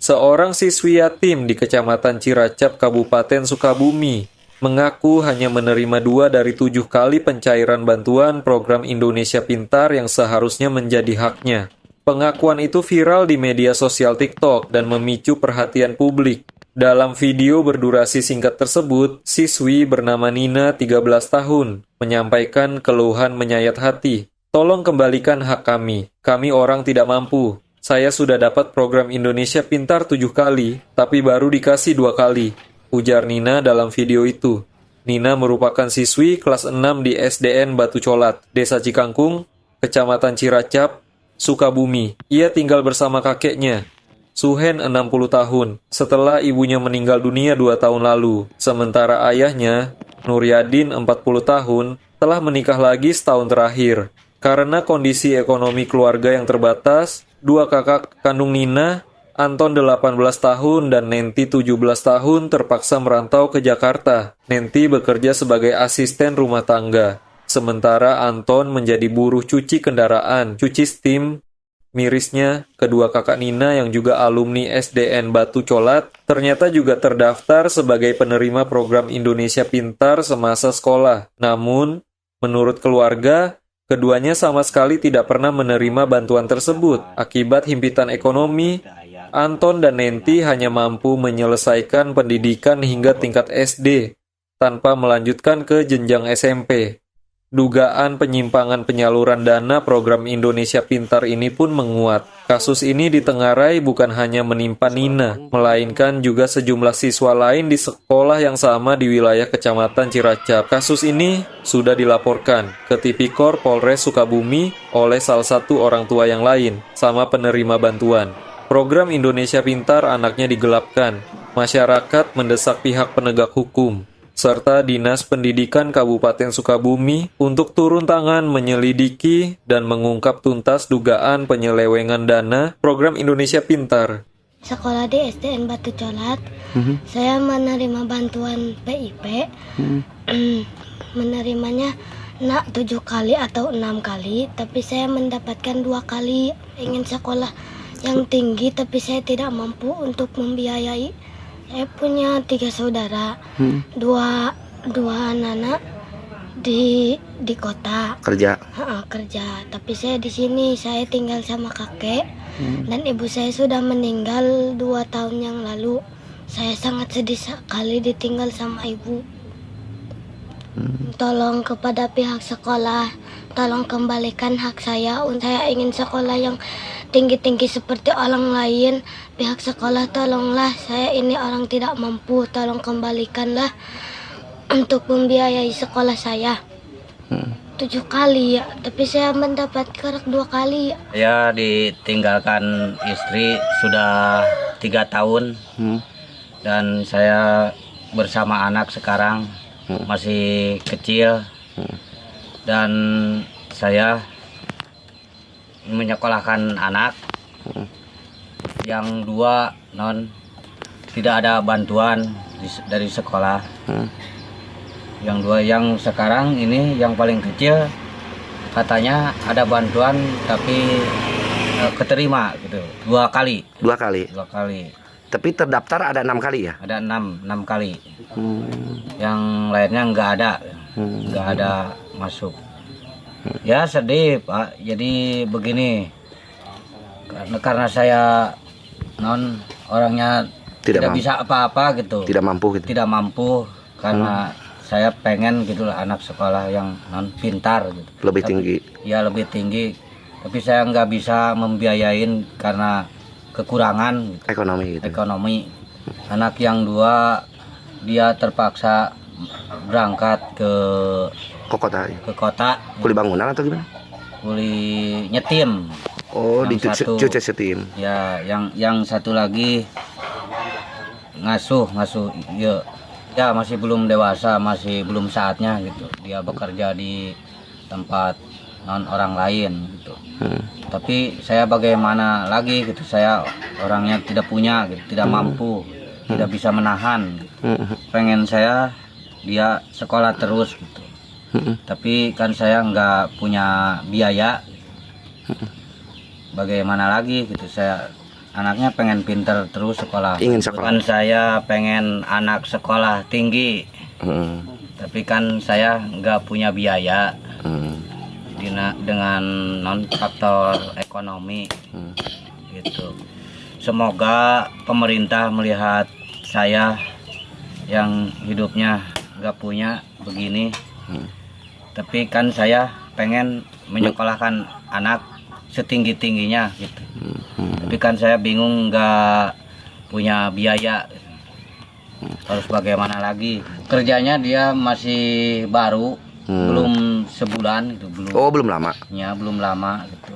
Seorang siswi yatim di Kecamatan Ciracap, Kabupaten Sukabumi, mengaku hanya menerima 2 dari 7 kali pencairan bantuan program Indonesia Pintar yang seharusnya menjadi haknya. Pengakuan itu viral di media sosial TikTok dan memicu perhatian publik. Dalam video berdurasi singkat tersebut, siswi bernama Nina, 13 tahun, menyampaikan keluhan menyayat hati. Tolong kembalikan hak kami orang tidak mampu. Saya sudah dapat program Indonesia Pintar 7 kali, tapi baru dikasih 2 kali, ujar Nina dalam video itu. Nina merupakan siswi kelas 6 di SDN Batu Colat, Desa Cikangkung, Kecamatan Ciracap, Sukabumi. Ia tinggal bersama kakeknya, Suhen 60 tahun, setelah ibunya meninggal dunia 2 tahun lalu. Sementara ayahnya, Nuryadin 40 tahun, telah menikah lagi setahun terakhir. Karena kondisi ekonomi keluarga yang terbatas, 2 kakak kandung Nina, Anton 18 tahun dan Nenti 17 tahun terpaksa merantau ke Jakarta. Nenti bekerja sebagai asisten rumah tangga, sementara Anton menjadi buruh cuci kendaraan, cuci steam. Mirisnya, kedua kakak Nina yang juga alumni SDN Batu Colat ternyata juga terdaftar sebagai penerima program Indonesia Pintar semasa sekolah. Namun, menurut keluarga, keduanya sama sekali tidak pernah menerima bantuan tersebut. Akibat himpitan ekonomi, Anton dan Nenti hanya mampu menyelesaikan pendidikan hingga tingkat SD tanpa melanjutkan ke jenjang SMP. Dugaan penyimpangan penyaluran dana program Indonesia Pintar ini pun menguat. Kasus ini ditengarai bukan hanya menimpa Nina, melainkan juga sejumlah siswa lain di sekolah yang sama di wilayah Kecamatan Ciracap. Kasus ini sudah dilaporkan ke Tipikor Polres Sukabumi oleh salah satu orang tua yang lain, sama penerima bantuan. Program Indonesia Pintar anaknya digelapkan. Masyarakat mendesak pihak penegak hukum serta Dinas Pendidikan Kabupaten Sukabumi untuk turun tangan menyelidiki dan mengungkap tuntas dugaan penyelewengan dana program Indonesia Pintar. Sekolah di SDN Batu Colat, saya menerima bantuan PIP, menerimanya 7 kali atau 6 kali, tapi saya mendapatkan 2 kali. Ingin sekolah yang tinggi, tapi saya tidak mampu untuk membiayai. Saya punya 3 saudara, dua anak di kota kerja. Kerja, tapi saya di sini, saya tinggal sama kakek dan ibu saya sudah meninggal 2 tahun yang lalu. Saya sangat sedih sekali ditinggal sama ibu. Tolong kepada pihak sekolah, tolong kembalikan hak saya. Saya ingin sekolah yang tinggi-tinggi seperti orang lain. Pihak sekolah tolonglah, saya ini orang tidak mampu, tolong kembalikanlah untuk membiayai sekolah saya. 7 kali ya, tapi saya mendapat kerak 2 kali. Saya ditinggalkan istri sudah 3 tahun dan saya bersama anak sekarang masih kecil dan saya menyekolahkan anak yang 2 tidak ada bantuan dari sekolah. Yang 2 yang sekarang ini yang paling kecil katanya ada bantuan tapi keterima gitu 2 kali. 2 kali. Tapi terdaftar ada 6 kali ya? Ada 6 kali. Yang lainnya nggak ada masuk. Ya sedih Pak, jadi begini, karena saya orangnya tidak bisa apa-apa gitu, tidak mampu karena saya pengen gitulah anak sekolah yang pintar gitu. Lebih tinggi. Ya lebih tinggi, tapi saya nggak bisa membiayain karena kekurangan ekonomi gitu. Anak yang 2 dia terpaksa berangkat ke kota. Kuli bangunan atau gimana? Kuli nyetim. Oh, di cuci setim. Ya, yang satu lagi ngasuh ya masih belum dewasa, masih belum saatnya gitu. Dia bekerja di tempat orang lain gitu. Tapi saya bagaimana lagi gitu, saya orangnya tidak punya gitu, tidak mampu, tidak bisa menahan gitu. Pengen saya dia sekolah terus gitu. Tapi kan saya nggak punya biaya. Bagaimana lagi gitu, saya anaknya pengen pinter terus sekolah. Ingin sekolah. Kan saya pengen anak sekolah tinggi, tapi kan saya nggak punya biaya dengan non faktor ekonomi gitu. Semoga pemerintah melihat saya yang hidupnya nggak punya begini, tapi kan saya pengen menyekolahkan anak setinggi-tingginya gitu. Tapi kan saya bingung nggak punya biaya. Harus bagaimana lagi? Kerjanya dia masih baru, belum sebulan itu belum. Oh, belum lama. Ya belum lama gitu.